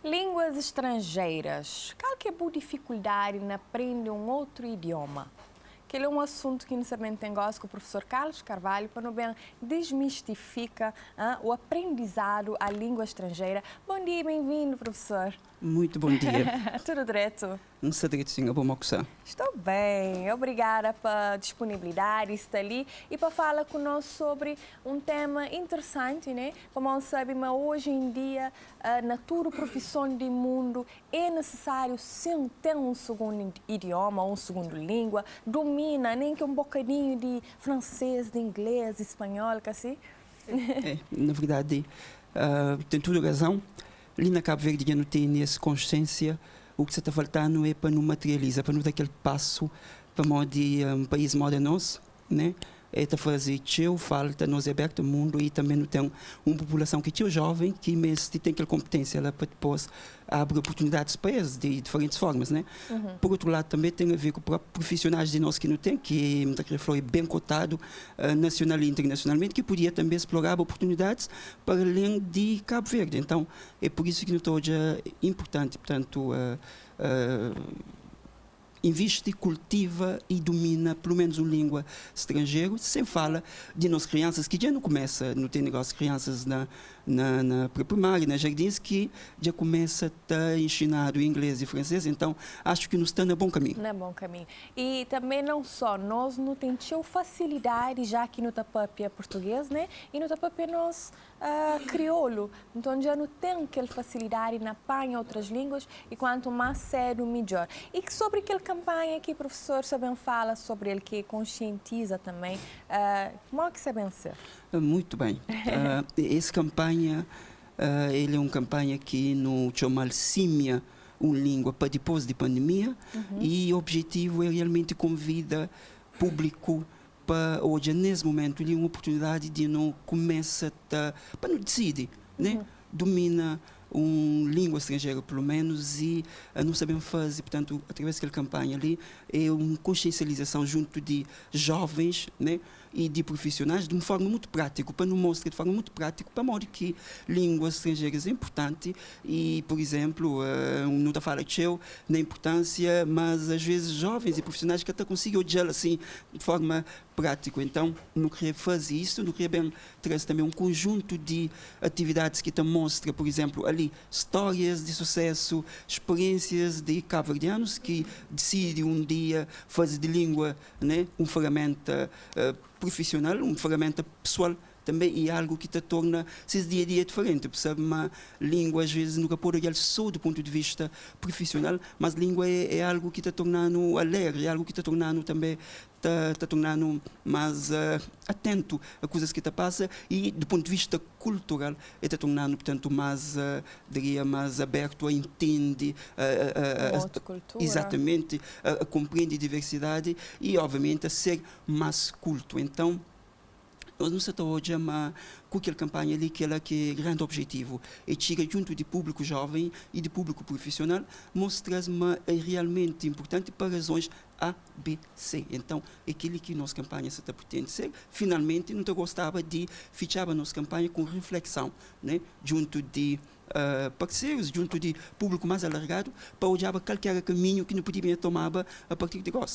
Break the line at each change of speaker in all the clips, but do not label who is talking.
Línguas estrangeiras. Qual que é a boa dificuldade em aprender um outro idioma? Que é um assunto que inicialmente tem gosto com o professor Carlos Carvalho, para não bem desmistifica o aprendizado à língua estrangeira. Bom dia e bem-vindo, professor.
Muito bom dia.
Tudo direto?
Não sei direito, sim, bom almoçar.
Estou bem, obrigada pela disponibilidade, estar ali e para falar conosco sobre um tema interessante, né? Como nós sabemos, hoje em dia, na toda profissão do mundo, é necessário sim ter um segundo idioma, uma segunda língua, domina nem que um bocadinho de francês, de inglês, de espanhol, que assim.
Na verdade, tem toda razão. Ali na Cabo Verde já não tem essa consciência. O que se está faltando é para não materializar, para não dar aquele passo para um país moderno, né? É para fazer falta, nós é aberto ao mundo e também não tem uma população que é jovem, que mesmo tem aquela competência lá para depois abrir oportunidades para eles de diferentes formas, né? Por outro lado, também tem a ver com profissionais de nós que não tem, que muita é bem cotado nacional e internacionalmente, que podia também explorar oportunidades para além de Cabo Verde. Então, é por isso que não hoje é importante, portanto, investe, cultiva e domina pelo menos uma língua estrangeira, sem fala de nós crianças, que já não começa, não tem negócio de crianças na pré-primária, na jardins, que já começa a ensinar o inglês e o francês, então acho que nos está no bom caminho.
No bom caminho. E também não só, nós não temos facilidade, já que no tapap é português, né? E no tapap é nós crioulo, então já não tem aquela facilidade na apanha outras línguas e quanto mais cedo, melhor. E sobre aquela campanha que o professor Sabem fala sobre ele, que conscientiza também, como é que Sabem ser?
Muito bem. Essa campanha, ele é uma campanha que no chama Símia, uma língua para depois da pandemia, e o objetivo é realmente convidar público para hoje, nesse momento, ali uma oportunidade de não começar para não decidir, né? Domina uma língua estrangeira, pelo menos, e não sabemos fazer, portanto, através daquela campanha ali, é uma consciencialização junto de jovens, né? E de profissionais, de uma forma muito prática, para nos mostrar de forma muito prática, para mostrar que línguas estrangeiras é importante e, por exemplo, não está falando na importância, mas às vezes jovens e profissionais que até conseguem olhar assim de forma prática. Então, não queria fazer isso, não queria bem trazer também um conjunto de atividades que te mostra, por exemplo, ali, histórias de sucesso, experiências de cabo-verdianos que decidem um dia fazer de língua, né, uma ferramenta profissional, uma ferramenta pessoal também é algo que te torna esse dia a dia diferente. Percebe? Uma língua às vezes nunca pode olhar só do ponto de vista profissional, mas língua é algo que te tornando alegre, é algo que te tornando também te tornando mais atento a coisas que te passam e do ponto de vista cultural é te tornando, portanto, mais diria, mais aberto a entender
outra cultura.
Exatamente, a compreender a diversidade e obviamente a ser mais culto. Então nós não estamos hoje com aquela campanha ali que é grande objetivo. É chegar junto de público jovem e de público profissional, mostrar-se é realmente importante para razões A, B, C. Então, é aquilo que a nossa campanha se pretende ser. Finalmente, não gostava de fechar a nossa campanha com reflexão, né? Junto de parceiros, junto de público mais alargado, para olhar qualquer caminho que não podia tomar a partir de agora.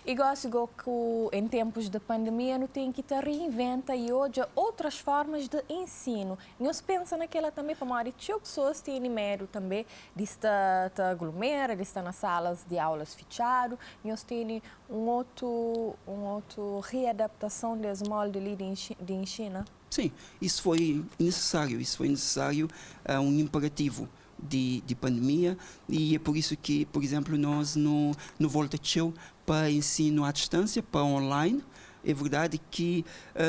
E gosto que em tempos de pandemia não tem que reinventa e hoje outras formas de ensino. Nós pensa naquela também para uma que pessoas têm medo também de estar aglomera, de estar nas salas de aulas fechadas. Nós temos um outro readaptação dos moldes de ensino.
Sim, isso foi necessário, um imperativo de pandemia e é por isso que, por exemplo, nós não voltamos para ensino à distância, para online. É verdade que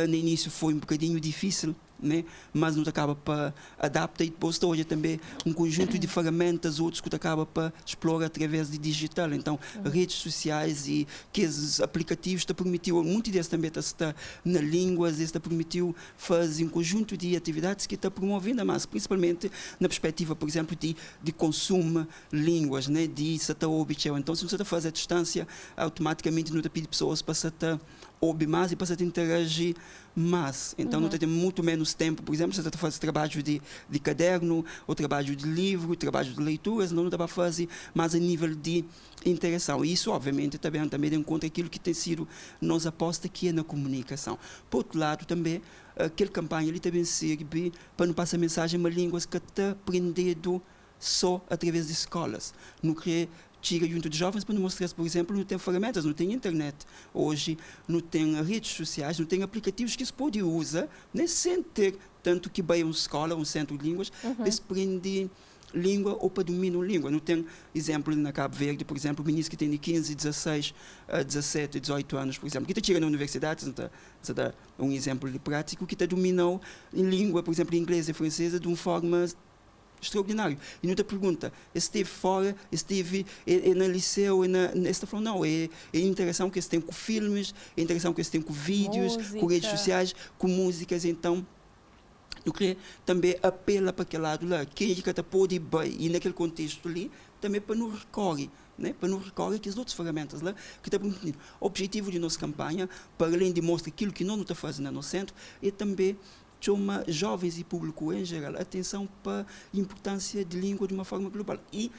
no início foi um bocadinho difícil, né? Mas não acaba para adaptar e depois hoje também um conjunto de ferramentas outros que acaba para explorar através de digital. Então, redes sociais e que esses aplicativos te permitiu, muito deles também está na língua, está permitiu fazer um conjunto de atividades que está promovendo mais, principalmente na perspectiva, por exemplo, de consumo línguas, né? De se está obter. Então, se você está fazendo a distância, automaticamente não te pessoas para se ouvir mais e para se interagir mais. Então, não tem muito menos nosso tempo, por exemplo, você está a fazer trabalho de caderno, ou trabalho de livro, trabalho de leituras, não dá para fazer mais a nível de interação. E isso, obviamente, também encontra aquilo que tem sido nossa aposta, que é na comunicação. Por outro lado, também, aquela campanha ali também serve para não passar mensagem em uma língua que está aprendido só através de escolas. Não quer tira junto de jovens para mostrar, por exemplo, não tem ferramentas, não tem internet. Hoje não tem redes sociais, não tem aplicativos que se pode usar, nem sem ter tanto que vai a uma escola, um centro de línguas, para se aprender língua ou para dominar a língua. Não tem exemplo na Cabo Verde, por exemplo, o ministro que tem de 15, 16, 17, 18 anos, por exemplo, que está chegando na universidade, está dar um exemplo de prático, que está dominando língua, por exemplo, inglês e francesa de uma forma extraordinário. E não te pergunta, esteve fora, esteve na liceu, está falando, não, é a interação que eles têm com filmes, a interação que eles têm com vídeos, com redes sociais, com músicas, então, eu creio também apela para aquele lado lá, quem é que pode ir bem, e naquele contexto ali, também para não recorrer, né? Para não recorrer que as outras ferramentas lá, que está permitindo. O objetivo de nossa campanha, para além de mostrar aquilo que não está fazendo no centro, é também chama jovens e público em geral atenção para a importância de língua de uma forma global. E,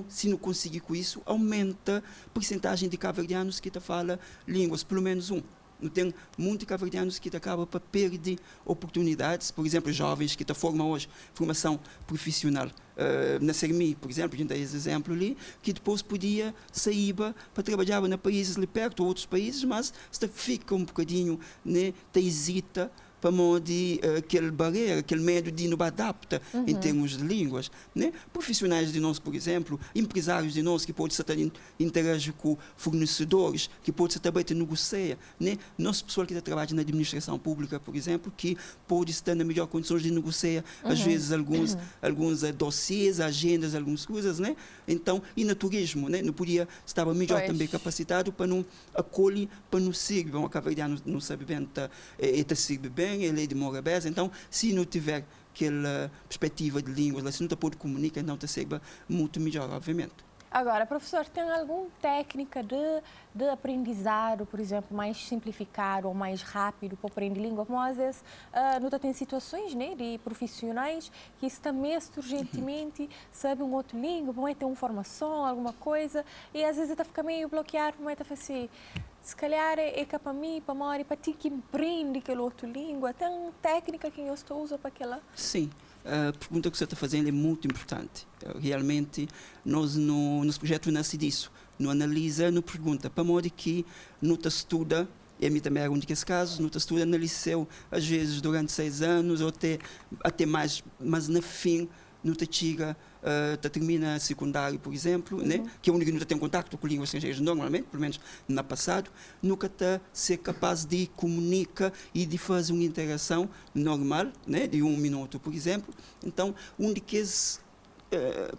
se não conseguir com isso, aumenta a percentagem de cabo-verdianos que falam línguas, pelo menos um. Não tem muitos cabo-verdianos que acabam para perder oportunidades, por exemplo, jovens que formam hoje formação profissional na CERMI, por exemplo, a gente tem esse exemplo ali, que depois podia sair para trabalhar em países ali perto, ou outros países, mas fica um bocadinho, né, hesita para de aquele barreira, aquele medo de não adaptar em termos de línguas, né? Profissionais de nós, por exemplo, empresários de nós que podem estar interagir com fornecedores, que podem estar também negociar, né? Nós, pessoal que trabalha na administração pública, por exemplo, que pode estar na melhor condições de negociar, às vezes alguns dossiês, agendas, algumas coisas, né? Então, e no turismo, né? Não podia estar melhor também capacitado para não acolher, para não servir, a cabo-verdiano não sabe bem, está servir bem, ele é de Morabeza, então se não tiver aquela perspectiva de línguas, se não pode comunicar, então está sendo muito melhor, obviamente.
Agora, professor, tem alguma técnica de aprendizado, por exemplo, mais simplificado ou mais rápido para aprender língua? Como às vezes não tem situações, né, de profissionais que estão mesmo urgentemente sabem uma outra língua, vão ter uma formação, alguma coisa, e às vezes está fica meio bloqueado, como é que assim, se calhar é para mim, para Mori, para ti que empreende aquela outra língua, tem técnica que eu estou usando para aquela?
Sim. A pergunta que você está fazendo é muito importante. Realmente, nós no nosso projeto nasce disso. Não analisa, não pergunta. Para modo que não te estuda, e a mim também era um desses casos, não te estuda no liceu, às vezes durante 6 anos, ou até mais, mas no fim, não te chega, termina secundário, por exemplo, né? Que é o único que não tem contato com línguas estrangeiras normalmente, pelo menos no passado, nunca está ser capaz de comunicar e de fazer uma interação normal, né? De 1 minuto, por exemplo. Então, um daqueles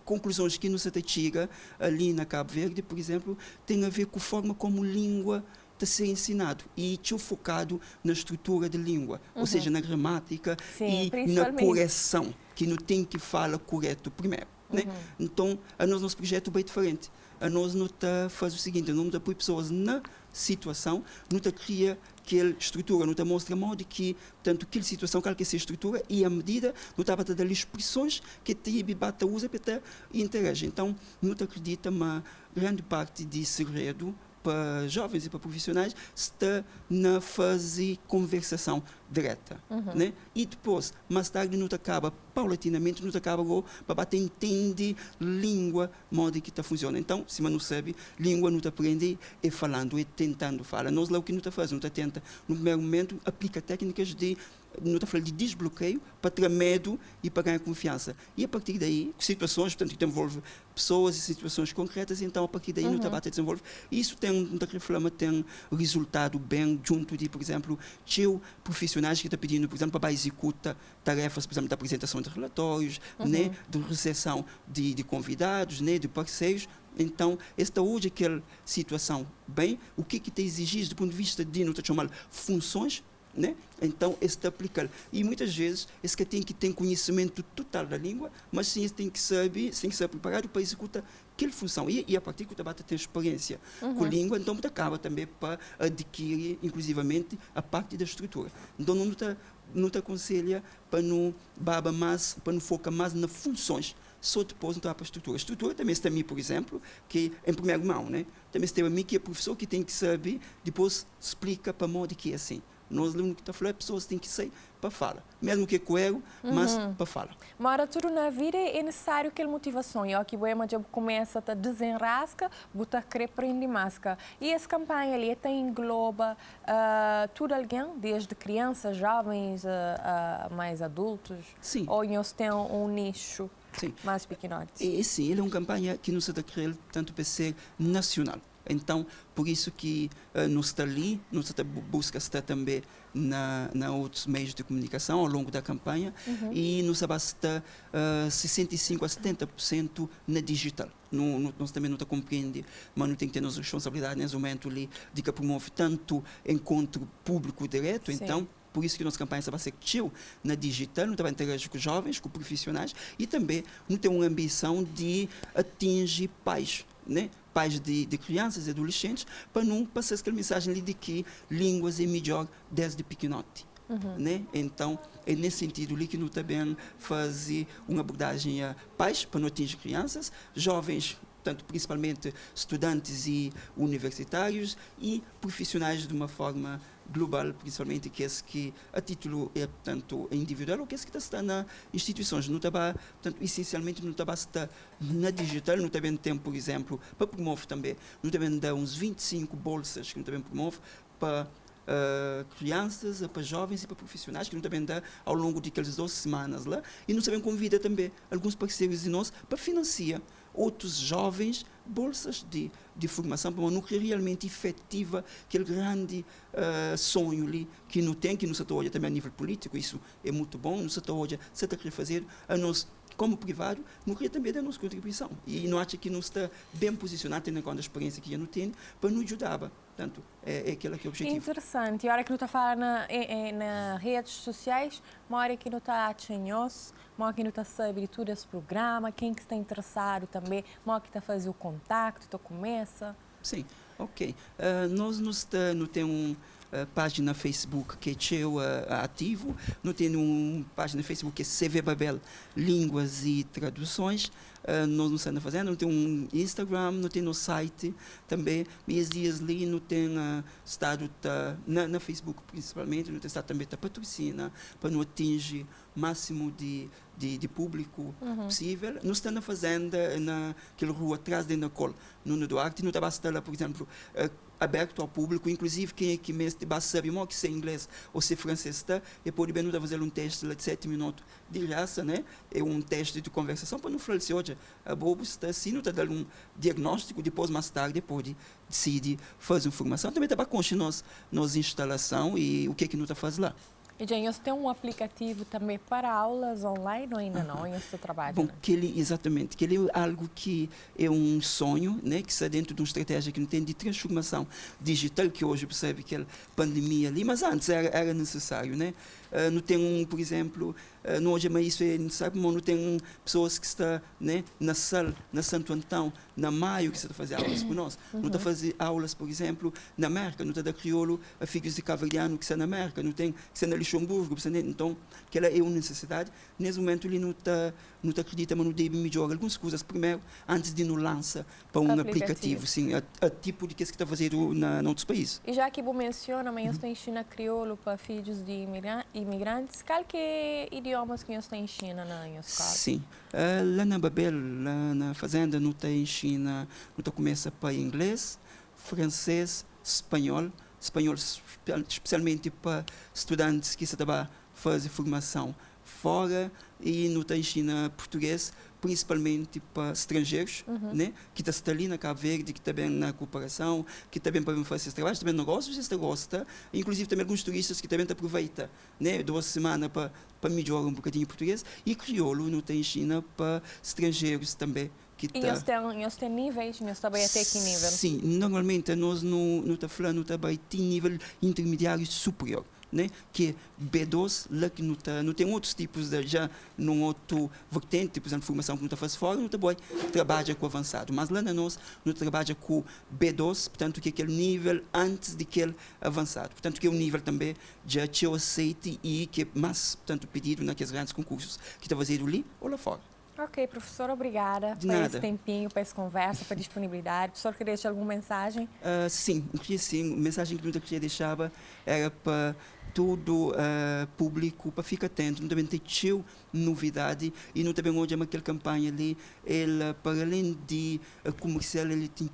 conclusões que nos chega ali na Cabo Verde, por exemplo, tem a ver com a forma como língua a ser ensinado e focado na estrutura da língua, ou seja, na gramática e na correção, que não tem que falar correto primeiro. Né? Então, nosso projeto é bem diferente. A nós não está faz o seguinte, não está põe pessoas na situação, não está cria aquela estrutura, não está mostra modo que tanto aquela situação, qual que é essa estrutura e a medida, não está para dar expressões que a bata usa para interagir. Então, não acredita uma grande parte de segredo para jovens e para profissionais está na fase conversação direta, né? E depois, mais tarde, não acaba paulatinamente, não acaba para bater entender língua, modo que funciona. Então, se não sabe, língua não aprende é falando, é tentando falar. Nós lá o que não faz, não tenta, no primeiro momento, aplica técnicas de não está falando de desbloqueio para ter medo e para ganhar confiança. E a partir daí, situações, portanto, que envolve pessoas e situações concretas, então a partir daí não está a desenvolver. Isso tem resultado bem junto de, por exemplo, profissionais que estão pedindo, por exemplo, para executar tarefas, por exemplo, da apresentação de relatórios, né, de recepção de convidados, né, de parceiros. Então, esta hoje é aquela situação bem, o que está exigido do ponto de vista de, não chamar funções, né? Então, este aplicar. E muitas vezes, esse que tem que ter conhecimento total da língua, mas sim tem que saber, tem que ser preparado para executar aquela função. E a partir que o debate tem experiência com a língua, então acaba também para adquirir, inclusivamente, a parte da estrutura. Então, não está não te aconselha para não baba mais, para não focar mais nas funções. Só depois não para a estrutura. A estrutura também está a mim, por exemplo, que em primeira mão, né? Também está a mim que é professor que tem que saber, depois explica para modo que é assim. Nós, o que está falando, as pessoas têm que sair para falar. Mesmo que é coelho, mas para falar.
Mas tudo na vida é necessário aquela motivação. E aqui o já começa a desenrascar, botar querer prender máscara. E essa campanha ali até engloba tudo alguém, desde crianças, jovens, a mais adultos?
Sim.
Ou nós temos um nicho?
Sim.
Mais pequenote.
Sim, ele é uma campanha que nos está criando tanto para ser nacional. Então, por isso que nos está ali, nos está busca estar também na outros meios de comunicação ao longo da campanha e nos basta 65 a 70% na digital. Nós também não compreende, mas não tem que ter nossa responsabilidade nesse momento ali de que promove tanto encontro público direto,
Sim.
então por isso que nossa campanha vai ser na digital, não também interagir com jovens, com profissionais e também não tem uma ambição de atingir pais, né? Pais de crianças e adolescentes, para não passar aquela mensagem ali de que línguas é melhor desde pequenote. Né? Então, é nesse sentido ali que nós também fazer uma abordagem a pais, para não atingir crianças, jovens, tanto principalmente estudantes e universitários, e profissionais de uma forma global, principalmente que a título é tanto individual ou que está nas instituições. Não está, portanto, essencialmente não está na digital, não também tem, por exemplo, para promover também, não também dá uns 25 bolsas que não também promove para crianças, para jovens e para profissionais, que não também dá ao longo daquelas 12 semanas lá, e nos também convida também alguns parceiros de nós para financiar outros jovens bolsas de formação para uma núcleo realmente efetiva, aquele grande sonho ali que não tem, que nos está hoje também a nível político, isso é muito bom, nos está hoje, se está a querer fazer, a nós como privado, não queria também dar a nossa contribuição. E não acha que não está bem posicionado, tendo em conta a experiência que já não tem, para nos ajudar. Portanto, é aquele que é o objetivo.
Interessante. E a hora que não está falando nas redes sociais, uma hora que não está atinhoso, uma hora que não está sabendo tudo esse programa, quem que está interessado também, uma hora que está fazendo o contato, então começa.
Sim, ok. Nós não temos página Facebook que é ativo, não tem uma página Facebook que é CV Babel Línguas e Traduções, nós não estamos fazendo, não tem um Instagram, não tem no site também, meus dias ali não tem estado na Facebook principalmente, não tem estado também a patrocina para não atingir máximo de público possível. Nós estamos fazendo naquela rua atrás da Nacol, no Duarte, não está bastando, por exemplo, aberto ao público, inclusive quem é que mesmo sabe mal que se é inglês ou se é francês está, e pode bem não fazer um teste de 7 minutos de graça, né? É um teste de conversação para não falar assim, hoje a bobo está assim, não está dando um diagnóstico, depois mais tarde pode decidir fazer uma formação. Também está bastante nossa instalação e o que é que não está fazendo lá.
E já você tem um aplicativo também para aulas online ou ainda não? Em seu trabalho?
Bom, exatamente, que ele é algo que é um sonho, né, que está dentro de uma estratégia que não tem de transformação digital, que hoje percebe que a pandemia ali, mas antes era necessário, né? Não tem por exemplo, não hoje mas isso é necessário, mas não tem pessoas que estão, né, na sala, na Santo Antão, na Maio, que está a fazer aulas por nós. Não está a fazer aulas, por exemplo, na América, não está a dar crioulo a filhos de cavaliano que está na América, não tem que está na Luxemburgo, então, aquela é uma necessidade. Nesse momento, ele não está acredita, mas não deve melhorar algumas coisas primeiro, antes de nos lançar para um aplicativo, sim, a tipo de que está a fazer em outros países.
E já que você menciona, mas você ensina crioulo para filhos de imigrantes, qual que é idiomas que você ensina na escola?
Sim, lá na Babel, lá na fazenda, não está ensina, não está começa para inglês, francês, espanhol especialmente para estudantes que estão a fazer formação fora, e não está ensina português, principalmente para estrangeiros, né, que está ali na Cabo Verde, que está bem na cooperação, que também para fazer esse trabalho, também negócios, você gosta, inclusive também alguns turistas que também aproveitam, né, 2 semanas para melhorar um bocadinho português, e crioulo não tem ensina para estrangeiros também.
E eles têm níveis, eles trabalham até que nível?
Sim, normalmente nós não estamos falando de nível intermediário superior. né? Que é B2, lá que não tem outros tipos de, já num outro vertente, por exemplo, formação que não faz fora, não trabalha com avançado. Mas lá na nós, não trabalha com B2, portanto, que é aquele nível antes de aquele avançado. Portanto, que é um nível também já que eu aceito e que é mais, portanto, pedido naqueles grandes concursos que está fazendo ali ou lá fora.
Ok, professor, obrigada por esse tempinho, por essa conversa, por disponibilidade. Professor, queria deixar alguma mensagem?
Sim, a mensagem que eu queria deixar era para todo público, para ficar atento, não também tem novidade e não também hoje aquela campanha ali, ele, para além de comercial, ele tem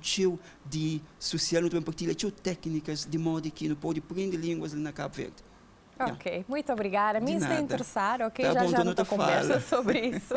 de social, não também partilha técnicas de modo que não pode aprender línguas ali na Cabo Verde.
Ok, muito obrigada. Me está interessado, ok?
Tá
já
bom,
já não conversa sobre isso.